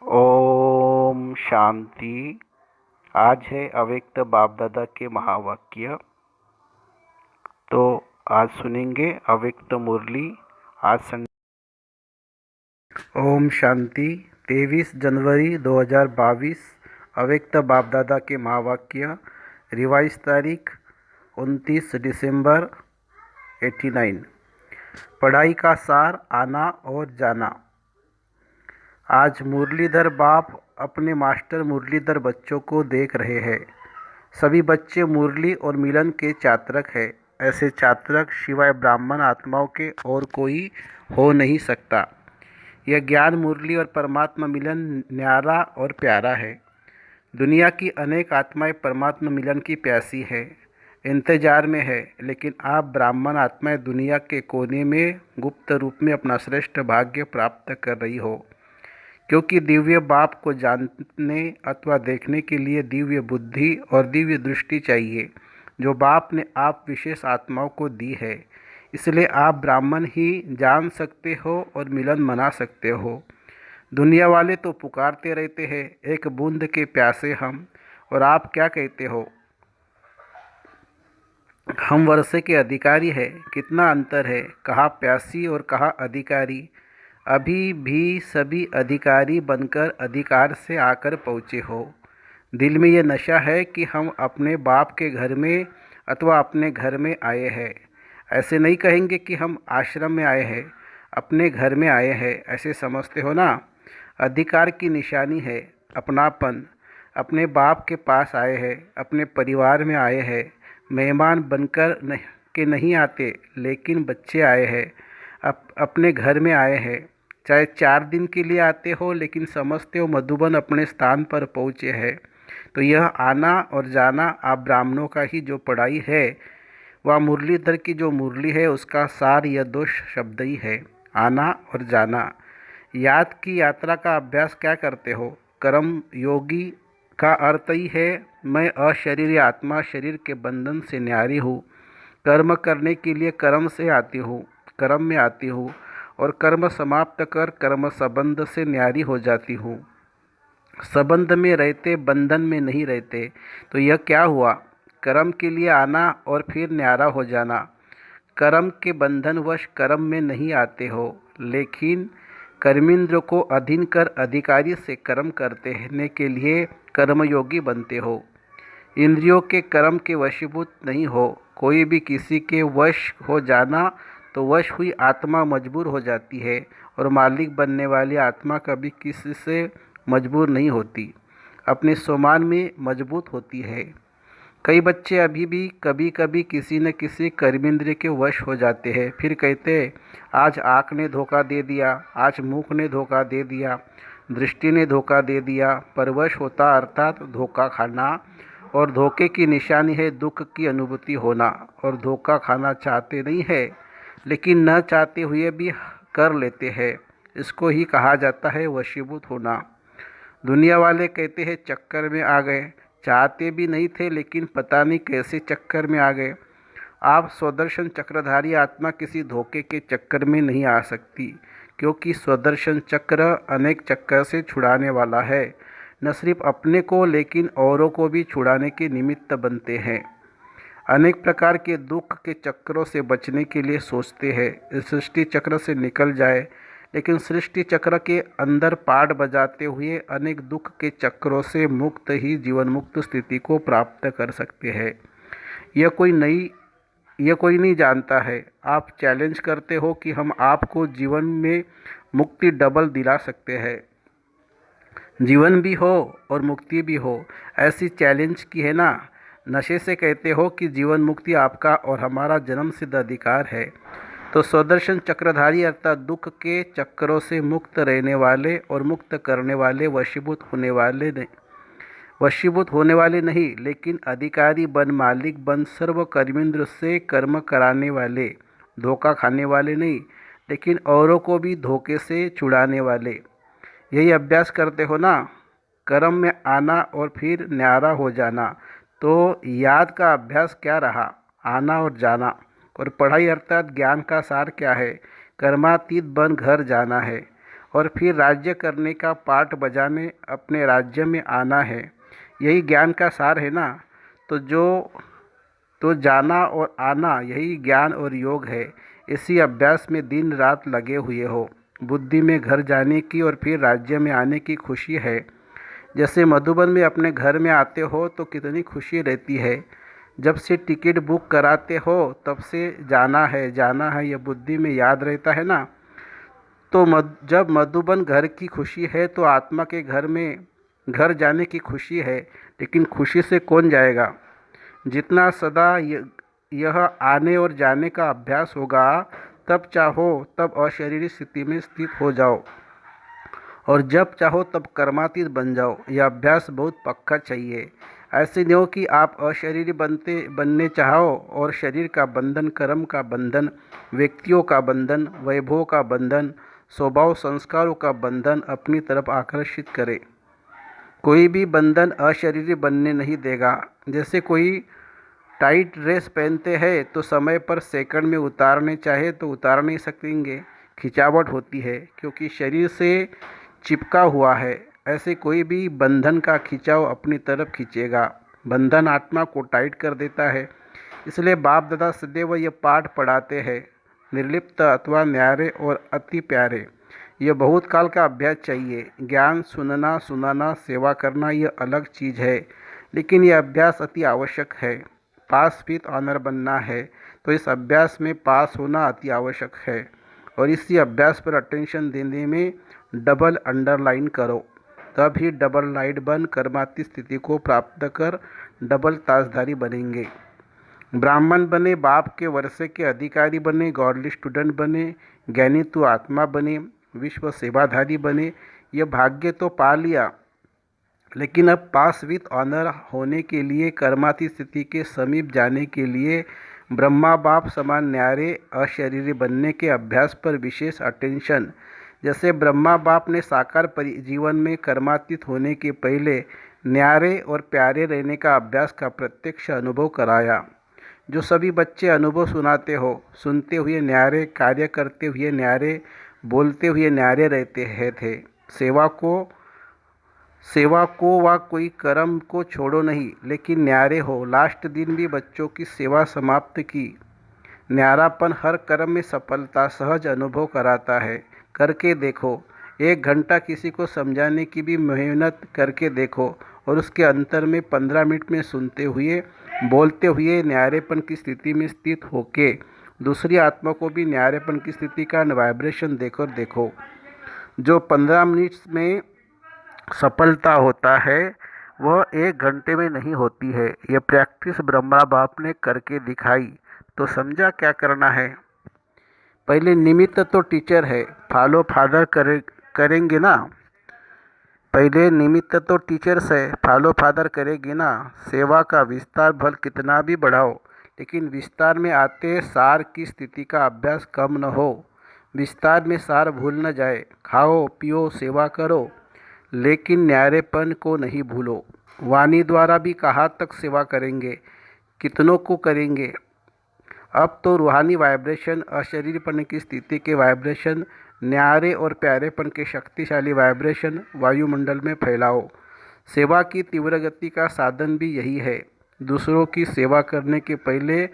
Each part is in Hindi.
ओम शांति। आज है अव्यक्त बाप दादा के महावाक्य। तो आज सुनेंगे अव्यक्त मुरली। आज ओम शांति। 23 जनवरी 2022 अव्यक्त बाप दादा के महावाक्य। रिवाइज तारीख 29 दिसंबर 89। पढ़ाई का सार, आना और जाना। आज मुरलीधर बाप अपने मास्टर मुरलीधर बच्चों को देख रहे हैं। सभी बच्चे मुरली और मिलन के चात्रक हैं। ऐसे चात्रक शिवाय ब्राह्मण आत्माओं के और कोई हो नहीं सकता। यह ज्ञान मुरली और परमात्मा मिलन न्यारा और प्यारा है। दुनिया की अनेक आत्माएं परमात्मा मिलन की प्यासी है, इंतजार में है, लेकिन आप ब्राह्मण आत्माएं दुनिया के कोने में गुप्त रूप में अपना श्रेष्ठ भाग्य प्राप्त कर रही हो, क्योंकि दिव्य बाप को जानने अथवा देखने के लिए दिव्य बुद्धि और दिव्य दृष्टि चाहिए, जो बाप ने आप विशेष आत्माओं को दी है। इसलिए आप ब्राह्मण ही जान सकते हो और मिलन मना सकते हो। दुनिया वाले तो पुकारते रहते हैं, एक बूंद के प्यासे हम, और आप क्या कहते हो, हम वर्षे के अधिकारी हैं। कितना अंतर है, कहाँ प्यासी और कहाँ अधिकारी। अभी भी सभी अधिकारी बनकर अधिकार से आकर पहुँचे हो। दिल में ये नशा है कि हम अपने बाप के घर में अथवा अपने घर में आए हैं। ऐसे नहीं कहेंगे कि हम आश्रम में आए हैं, अपने घर में आए हैं, ऐसे समझते हो ना। अधिकार की निशानी है अपनापन। अपने बाप के पास आए हैं, अपने परिवार में आए हैं। मेहमान बनकर के नहीं आते, लेकिन बच्चे आए हैं, अपने घर में आए हैं। चाहे 4 दिन के लिए आते हो, लेकिन समझते हो मधुबन अपने स्थान पर पहुँचे हैं। तो यह आना और जाना आप ब्राह्मणों का ही जो पढ़ाई है, वह मुरलीधर की जो मुरली है, उसका सार यह 2 शब्द ही है, आना और जाना। याद की यात्रा का अभ्यास क्या करते हो? कर्म योगी का अर्थ ही है मैं अशरीरी आत्मा शरीर के बंधन से न्यारी हूँ। कर्म करने के लिए कर्म से आती हूँ, कर्म में आती हूँ, और कर्म समाप्त कर कर्म संबंध से न्यारी हो जाती हूँ। संबंध में रहते, बंधन में नहीं रहते। तो यह क्या हुआ? कर्म के लिए आना और फिर न्यारा हो जाना। कर्म के बंधनवश कर्म में नहीं आते हो, लेकिन कर्मेंद्र को अधीन कर अधिकारी से कर्म करते रहने के लिए कर्मयोगी बनते हो। इंद्रियों के कर्म के वशीभूत नहीं हो। कोई भी किसी के वश हो जाना तो वश हुई आत्मा मजबूर हो जाती है, और मालिक बनने वाली आत्मा कभी किसी से मजबूर नहीं होती, अपने स्वमान में मजबूत होती है। कई बच्चे अभी भी कभी कभी किसी न किसी कर्मेंद्रिय के वश हो जाते हैं, फिर कहते हैं आज आँख ने धोखा दे दिया, आज मुख ने धोखा दे दिया, दृष्टि ने धोखा दे दिया। परवश होता अर्थात धोखा खाना, और धोखे की निशानी है दुख की अनुभूति होना। और धोखा खाना चाहते नहीं है, लेकिन न चाहते हुए भी कर लेते हैं। इसको ही कहा जाता है वशीभूत होना। दुनिया वाले कहते हैं चक्कर में आ गए। चाहते भी नहीं थे, लेकिन पता नहीं कैसे चक्कर में आ गए। आप स्वदर्शन चक्रधारी आत्मा किसी धोखे के चक्कर में नहीं आ सकती, क्योंकि स्वदर्शन चक्र अनेक चक्कर से छुड़ाने वाला है। न सिर्फ अपने को, लेकिन औरों को भी छुड़ाने के निमित्त बनते हैं। अनेक प्रकार के दुख के चक्रों से बचने के लिए सोचते हैं इस सृष्टि चक्र से निकल जाए, लेकिन सृष्टि चक्र के अंदर पाठ बजाते हुए अनेक दुख के चक्रों से मुक्त ही जीवन मुक्त स्थिति को प्राप्त कर सकते हैं। यह कोई नहीं जानता है। आप चैलेंज करते हो कि हम आपको जीवन में मुक्ति डबल दिला सकते हैं, जीवन भी हो और मुक्ति भी हो, ऐसी चैलेंज की है ना। नशे से कहते हो कि जीवन मुक्ति आपका और हमारा जन्म सिद्ध अधिकार है। तो स्वदर्शन चक्रधारी अर्थात दुख के चक्रों से मुक्त रहने वाले और मुक्त करने वाले वशीभूत होने वाले नहीं, लेकिन अधिकारी बन, मालिक बन, सर्व कर्मेंद्र से कर्म कराने वाले, धोखा खाने वाले नहीं, लेकिन औरों को भी धोखे से छुड़ाने वाले। यही अभ्यास करते हो ना। कर्म में आना और फिर न्यारा हो जाना। तो याद का अभ्यास क्या रहा? आना और जाना। और पढ़ाई अर्थात ज्ञान का सार क्या है? कर्मातीत बन घर जाना है। और फिर राज्य करने का पाठ बजाने अपने राज्य में आना है। यही ज्ञान का सार है ना। तो जाना और आना यही ज्ञान और योग है। इसी अभ्यास में दिन रात लगे हुए हो। बुद्धि में घर जाने की और फिर राज्य में आने की खुशी है। जैसे मधुबन में अपने घर में आते हो तो कितनी खुशी रहती है। जब से टिकट बुक कराते हो तब से जाना है यह बुद्धि में याद रहता है ना। तो जब मधुबन घर की खुशी है तो आत्मा के घर जाने की खुशी है। लेकिन खुशी से कौन जाएगा? जितना सदा यह आने और जाने का अभ्यास होगा, तब चाहो तब अशरीरी स्थिति में स्थित हो जाओ और जब चाहो तब कर्मातीत बन जाओ। यह अभ्यास बहुत पक्का चाहिए। ऐसे नहीं हो कि आप अशरीरी बनने चाहो और शरीर का बंधन, कर्म का बंधन, व्यक्तियों का बंधन, वैभव का बंधन, स्वभाव संस्कारों का बंधन अपनी तरफ आकर्षित करे। कोई भी बंधन अशरीरी बनने नहीं देगा। जैसे कोई टाइट ड्रेस पहनते हैं तो समय पर सेकंड में उतारने चाहे तो उतार नहीं सकेंगे, खिंचावट होती है क्योंकि शरीर से चिपका हुआ है। ऐसे कोई भी बंधन का खिंचाव अपनी तरफ खींचेगा। बंधन आत्मा को टाइट कर देता है। इसलिए बाप दादा सदैव ये पाठ पढ़ाते हैं, निर्लिप्त अथवा न्यारे और अति प्यारे। यह बहुत काल का अभ्यास चाहिए। ज्ञान सुनना, सुनाना, सेवा करना यह अलग चीज़ है, लेकिन यह अभ्यास अति आवश्यक है। पास विथ ऑनर बनना है तो इस अभ्यास में पास होना अति आवश्यक है। और इसी अभ्यास पर अटेंशन देने में डबल अंडरलाइन करो, तब ही डबल लाइट बन कर्मातीत स्थिति को प्राप्त कर डबल ताजधारी बनेंगे। ब्राह्मण बने, बाप के वर्षे के अधिकारी बने, गॉडली स्टूडेंट बने, ज्ञानी तो आत्मा बने, विश्व सेवाधारी बने। यह भाग्य तो पा लिया, लेकिन अब पास विथ ऑनर होने के लिए, कर्मातीत स्थिति के समीप जाने के लिए ब्रह्मा बाप समान न्यारे अशरीरी बनने के अभ्यास पर विशेष अटेंशन। जैसे ब्रह्मा बाप ने साकार जीवन में कर्मातीत होने के पहले न्यारे और प्यारे रहने का अभ्यास का प्रत्यक्ष अनुभव कराया। जो सभी बच्चे अनुभव सुनाते हो, सुनते हुए न्यारे, कार्य करते हुए न्यारे, बोलते हुए न्यारे रहते हैं थे। सेवा को व कोई कर्म को छोड़ो नहीं, लेकिन न्यारे हो। लास्ट दिन भी बच्चों की सेवा समाप्त की। न्यारापन हर कर्म में सफलता सहज अनुभव कराता है। करके देखो। 1 घंटा किसी को समझाने की भी मेहनत करके देखो और उसके अंतर में 15 मिनट में सुनते हुए, बोलते हुए न्यारेपन की स्थिति में स्थित होके दूसरी आत्मा को भी न्यारेपन की स्थिति का वाइब्रेशन देकर देखो। जो 15 मिनट में सफलता होता है वह 1 घंटे में नहीं होती है। यह प्रैक्टिस ब्रह्मा बाप ने करके दिखाई। तो समझा क्या करना है। पहले निमित्त तो टीचर है, फॉलो फादर करेंगे ना। पहले निमित्त तो टीचर्स है, फॉलो फादर करेगी ना। सेवा का विस्तार भल कितना भी बढ़ाओ, लेकिन विस्तार में आते सार की स्थिति का अभ्यास कम न हो। विस्तार में सार भूल न जाए। खाओ पियो सेवा करो, लेकिन न्यारेपन को नहीं भूलो। वाणी द्वारा भी कहाँ तक सेवा करेंगे, कितनों को करेंगे। अब तो रूहानी वाइब्रेशन, अशरीरपन की स्थिति के वाइब्रेशन, न्यारे और प्यारेपन के शक्तिशाली वाइब्रेशन वायुमंडल में फैलाओ। सेवा की तीव्र गति का साधन भी यही है। दूसरों की सेवा करने के पहले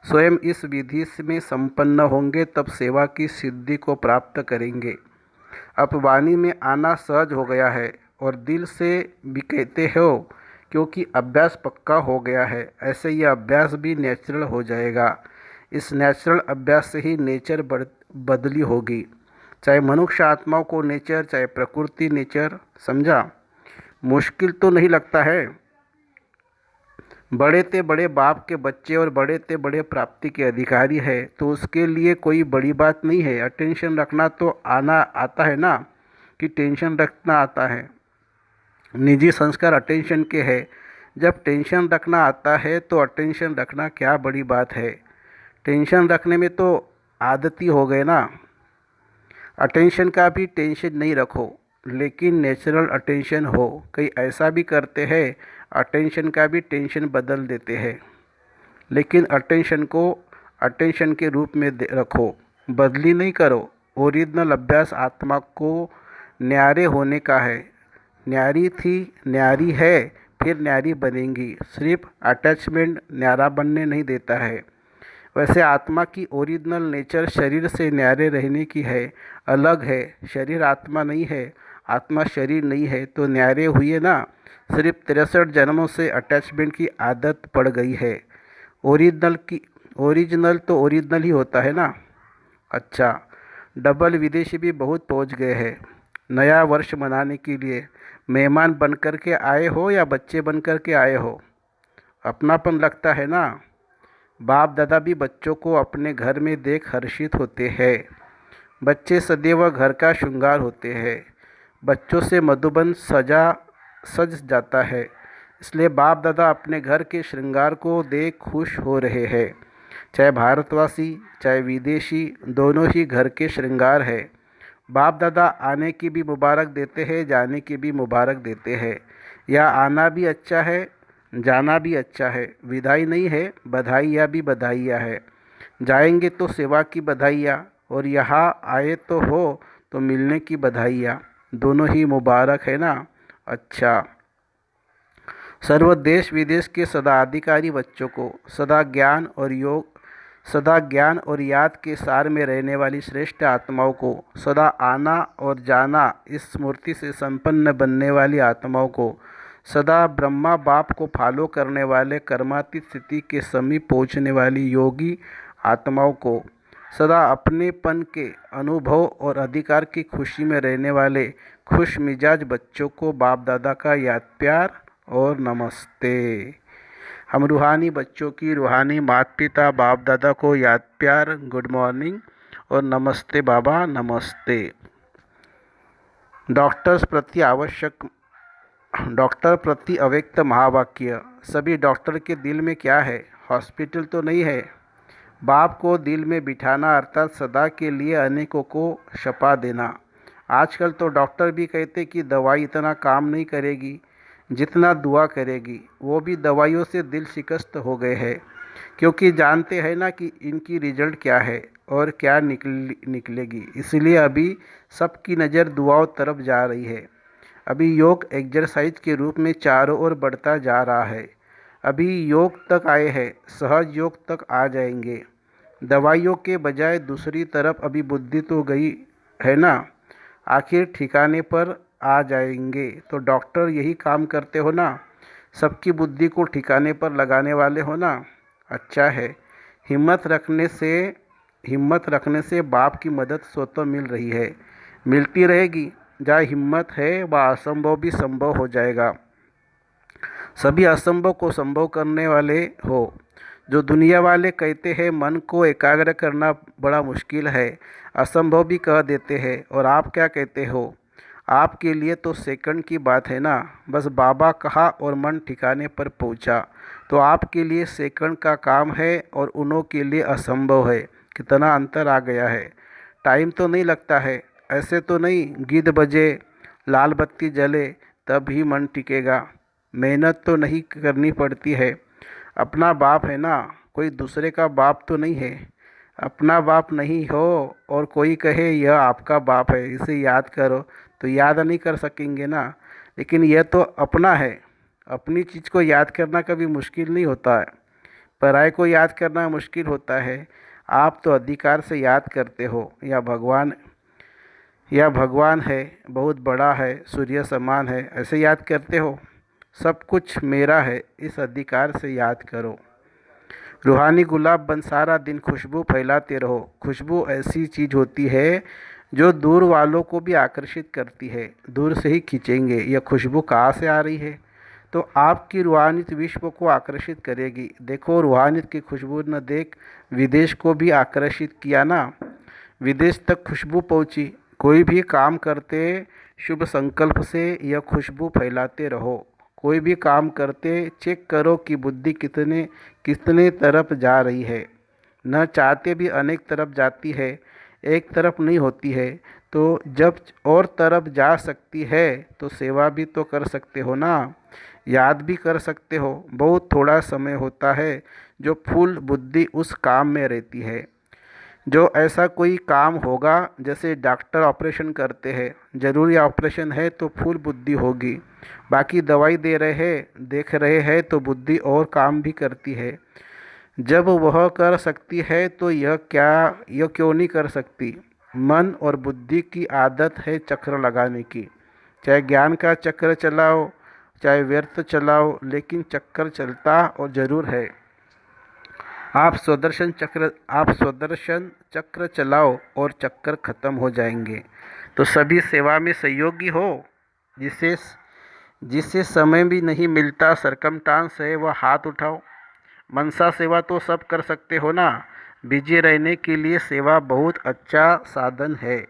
स्वयं इस विधि में संपन्न होंगे, तब सेवा की सिद्धि को प्राप्त करेंगे। अब वाणी में आना सहज हो गया है और दिल से भी कहते हो, क्योंकि अभ्यास पक्का हो गया है। ऐसे यह अभ्यास भी नेचुरल हो जाएगा। इस नेचुरल अभ्यास से ही नेचर बदली होगी। चाहे मनुष्य आत्माओं को नेचर, चाहे प्रकृति नेचर। समझा? मुश्किल तो नहीं लगता है। बड़े ते बड़े बाप के बच्चे और बड़े ते बड़े प्राप्ति के अधिकारी है, तो उसके लिए कोई बड़ी बात नहीं है। अटेंशन रखना तो आता है ना, कि टेंशन रखना आता है। निजी संस्कार अटेंशन के है। जब टेंशन रखना आता है तो अटेंशन रखना क्या बड़ी बात है। टेंशन रखने में तो आदती हो गए ना। अटेंशन का भी टेंशन नहीं रखो, लेकिन नेचुरल अटेंशन हो। कई ऐसा भी करते हैं, अटेंशन का भी टेंशन बदल देते हैं, लेकिन अटेंशन को अटेंशन के रूप में रखो, बदली नहीं करो। ओरिजिनल अभ्यास आत्मा को न्यारे होने का है। न्यारी थी, न्यारी है, फिर न्यारी बनेंगी। सिर्फ अटैचमेंट न्यारा बनने नहीं देता है। वैसे आत्मा की ओरिजिनल नेचर शरीर से न्यारे रहने की है, अलग है। शरीर आत्मा नहीं है, आत्मा शरीर नहीं है, तो न्यारे हुए ना। सिर्फ 63 जन्मों से अटैचमेंट की आदत पड़ गई है। ओरिजिनल तो ओरिजिनल ही होता है ना। अच्छा, डबल विदेशी भी बहुत पहुंच गए हैं। नया वर्ष मनाने के लिए मेहमान बन कर के आए हो या बच्चे बन कर के आए हो? अपनापन लगता है ना। बाप दादा भी बच्चों को अपने घर में देख हर्षित होते हैं। बच्चे सदैव घर का श्रृंगार होते हैं। बच्चों से मधुबन सज जाता है। इसलिए बाप दादा अपने घर के श्रृंगार को देख खुश हो रहे हैं। चाहे भारतवासी चाहे विदेशी, दोनों ही घर के श्रृंगार है। बाप दादा आने की भी मुबारक देते हैं, जाने की भी मुबारक देते हैं। या आना भी अच्छा है, जाना भी अच्छा है। विदाई नहीं है, बधाइयाँ भी बधाइयाँ है। जाएंगे तो सेवा की बधाइयाँ, और यहाँ आए तो मिलने की बधाइयाँ। दोनों ही मुबारक है ना। अच्छा, सर्व देश विदेश के सदा अधिकारी बच्चों को सदा ज्ञान और याद के सार में रहने वाली श्रेष्ठ आत्माओं को, सदा आना और जाना इस स्मृति से संपन्न बनने वाली आत्माओं को, सदा ब्रह्मा बाप को फॉलो करने वाले कर्मातीत स्थिति के समीप पहुँचने वाली योगी आत्माओं को, सदा अपनेपन के अनुभव और अधिकार की खुशी में रहने वाले खुश मिजाज बच्चों को बाप दादा का याद प्यार और नमस्ते। हम रूहानी बच्चों की रूहानी माता पिता बाप दादा को याद प्यार, गुड मॉर्निंग और नमस्ते बाबा, नमस्ते। डॉक्टर प्रति अव्यक्त महावाक्य। सभी डॉक्टर के दिल में क्या है? हॉस्पिटल तो नहीं है। बाप को दिल में बिठाना अर्थात सदा के लिए अनेकों को शफा देना। आजकल तो डॉक्टर भी कहते कि दवाई इतना काम नहीं करेगी जितना दुआ करेगी। वो भी दवाइयों से दिल शिकस्त हो गए हैं, क्योंकि जानते हैं ना कि इनकी रिजल्ट क्या है और क्या निकलेगी। इसलिए अभी सबकी नज़र दुआओं तरफ जा रही है। अभी योग एक्सरसाइज के रूप में चारों ओर बढ़ता जा रहा है। अभी योग तक आए हैं, सहज योग तक आ जाएंगे। दवाइयों के बजाय दूसरी तरफ अभी बुद्धि तो गई है ना, आखिर ठिकाने पर आ जाएंगे। तो डॉक्टर यही काम करते हो ना, सबकी बुद्धि को ठिकाने पर लगाने वाले हो ना। अच्छा है, हिम्मत रखने से बाप की मदद स्वतः मिल रही है, मिलती रहेगी। जहाँ हिम्मत है वहाँ असंभव भी संभव हो जाएगा। सभी असंभव को संभव करने वाले हो। जो दुनिया वाले कहते हैं मन को एकाग्र करना बड़ा मुश्किल है, असंभव भी कह देते हैं, और आप क्या कहते हो? आपके लिए तो सेकंड की बात है ना। बस बाबा कहा और मन ठिकाने पर पहुंचा, तो आपके लिए सेकंड का काम है और उन्हों के लिए असंभव है। कितना अंतर आ गया है। टाइम तो नहीं लगता है, ऐसे तो नहीं गीत बजे लाल बत्ती जले तब ही मन टिकेगा। मेहनत तो नहीं करनी पड़ती है। अपना बाप है ना, कोई दूसरे का बाप तो नहीं है। अपना बाप नहीं हो और कोई कहे यह आपका बाप है, इसे याद करो, तो याद नहीं कर सकेंगे ना। लेकिन यह तो अपना है। अपनी चीज़ को याद करना कभी मुश्किल नहीं होता है, पराये को याद करना मुश्किल होता है। आप तो अधिकार से याद करते हो, या भगवान है, बहुत बड़ा है, सूर्य समान है, ऐसे याद करते हो। सब कुछ मेरा है, इस अधिकार से याद करो। रूहानी गुलाब बन सारा दिन खुशबू फैलाते रहो। खुशबू ऐसी चीज़ होती है जो दूर वालों को भी आकर्षित करती है, दूर से ही खींचेंगे। यह खुशबू कहाँ से आ रही है? तो आपकी रूहानियत विश्व को आकर्षित करेगी। देखो, रूहानियत की खुशबू न देख विदेश को भी आकर्षित किया ना, विदेश तक खुशबू पहुँची। कोई भी काम करते शुभ संकल्प से यह खुशबू फैलाते रहो। कोई भी काम करते चेक करो कि बुद्धि कितने तरफ जा रही है। न चाहते भी अनेक तरफ जाती है, एक तरफ नहीं होती है। तो जब और तरफ जा सकती है तो सेवा भी तो कर सकते हो ना, याद भी कर सकते हो। बहुत थोड़ा समय होता है जो फुल बुद्धि उस काम में रहती है। जो ऐसा कोई काम होगा, जैसे डॉक्टर ऑपरेशन करते हैं, ज़रूरी ऑपरेशन है तो फुल बुद्धि होगी। बाकी दवाई दे रहे हैं, देख रहे हैं तो बुद्धि और काम भी करती है। जब वह कर सकती है तो यह क्यों नहीं कर सकती। मन और बुद्धि की आदत है चक्र लगाने की। चाहे ज्ञान का चक्र चलाओ, चाहे व्यर्थ चलाओ, लेकिन चक्कर चलता और ज़रूर है। आप स्वदर्शन चक्र चलाओ और चक्कर खत्म हो जाएंगे। तो सभी सेवा में सहयोगी हो। जिसे जिसे समय भी नहीं मिलता, सरकमस्टांस है, वह हाथ उठाओ। मनसा सेवा तो सब कर सकते हो ना। बिजी रहने के लिए सेवा बहुत अच्छा साधन है।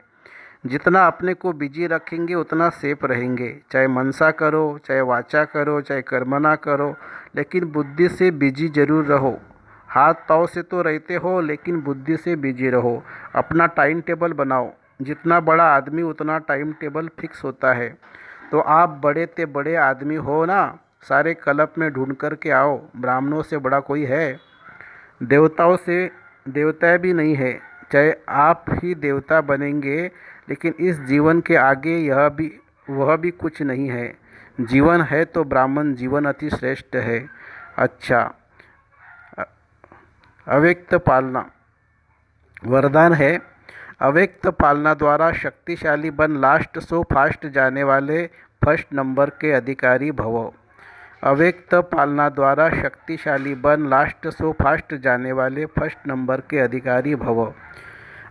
जितना अपने को बिजी रखेंगे उतना सेफ रहेंगे। चाहे मनसा करो, चाहे वाचा करो, चाहे कर्मना करो, लेकिन बुद्धि से बिजी जरूर रहो। हाथ पाँव से तो रहते हो, लेकिन बुद्धि से बिजी रहो। अपना टाइम टेबल बनाओ। जितना बड़ा आदमी उतना टाइम टेबल फिक्स होता है। तो आप बड़े ते बड़े आदमी हो ना, सारे क्लब में ढूंढ कर के आओ। ब्राह्मणों से बड़ा कोई है? देवताओं से देवता भी नहीं है। चाहे आप ही देवता बनेंगे, लेकिन इस जीवन के आगे वह भी कुछ नहीं है। जीवन है तो ब्राह्मण जीवन अति श्रेष्ठ है। अच्छा, अव्यक्त पालना वरदान है। अव्यक्त पालना द्वारा शक्तिशाली बन लास्ट सो फास्ट जाने वाले फर्स्ट नंबर के अधिकारी भव। अव्यक्त पालना द्वारा शक्तिशाली बन लास्ट सो फास्ट जाने वाले फर्स्ट नंबर के अधिकारी भव।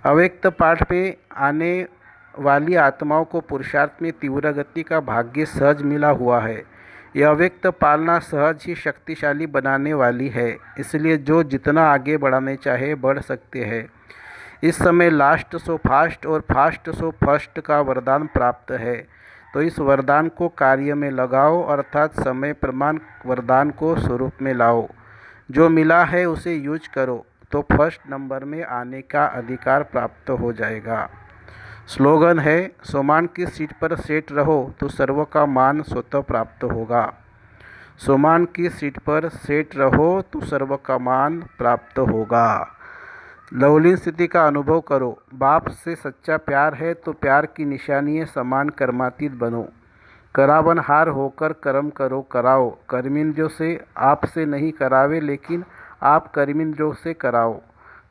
अव्यक्त पाठ पे आने वाली आत्माओं को पुरुषार्थ में तीव्र गति का भाग्य सहज मिला हुआ है। यह अव्यक्त पालना सहज ही शक्तिशाली बनाने वाली है। इसलिए जो जितना आगे बढ़ाने चाहे बढ़ सकते हैं। इस समय लास्ट सो फास्ट और फास्ट सो फर्स्ट का वरदान प्राप्त है। तो इस वरदान को कार्य में लगाओ, अर्थात समय प्रमाण वरदान को स्वरूप में लाओ। जो मिला है उसे यूज करो, तो फर्स्ट नंबर में आने का अधिकार प्राप्त हो जाएगा। स्लोगन है, सोमान की सीट पर सेट रहो तो सर्व का मान स्वतः प्राप्त होगा। सोमान की सीट पर सेट रहो तो सर्व का मान प्राप्त होगा। लवलीन स्थिति का अनुभव करो। बाप से सच्चा प्यार है तो प्यार की निशानी है समान कर्मातीत बनो। करावनहार होकर कर्म करो कराओ। कर्मिंद्रियों से आपसे नहीं करावे, लेकिन आप कर्मिंद्रियों से कराओ।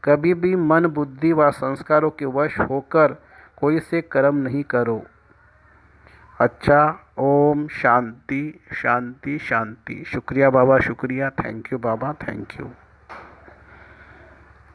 कभी भी मन बुद्धि व संस्कारों के वश होकर कोई से कर्म नहीं करो। अच्छा, ओम शांति शांति शांति। शुक्रिया बाबा, शुक्रिया। Thank you Baba, thank you.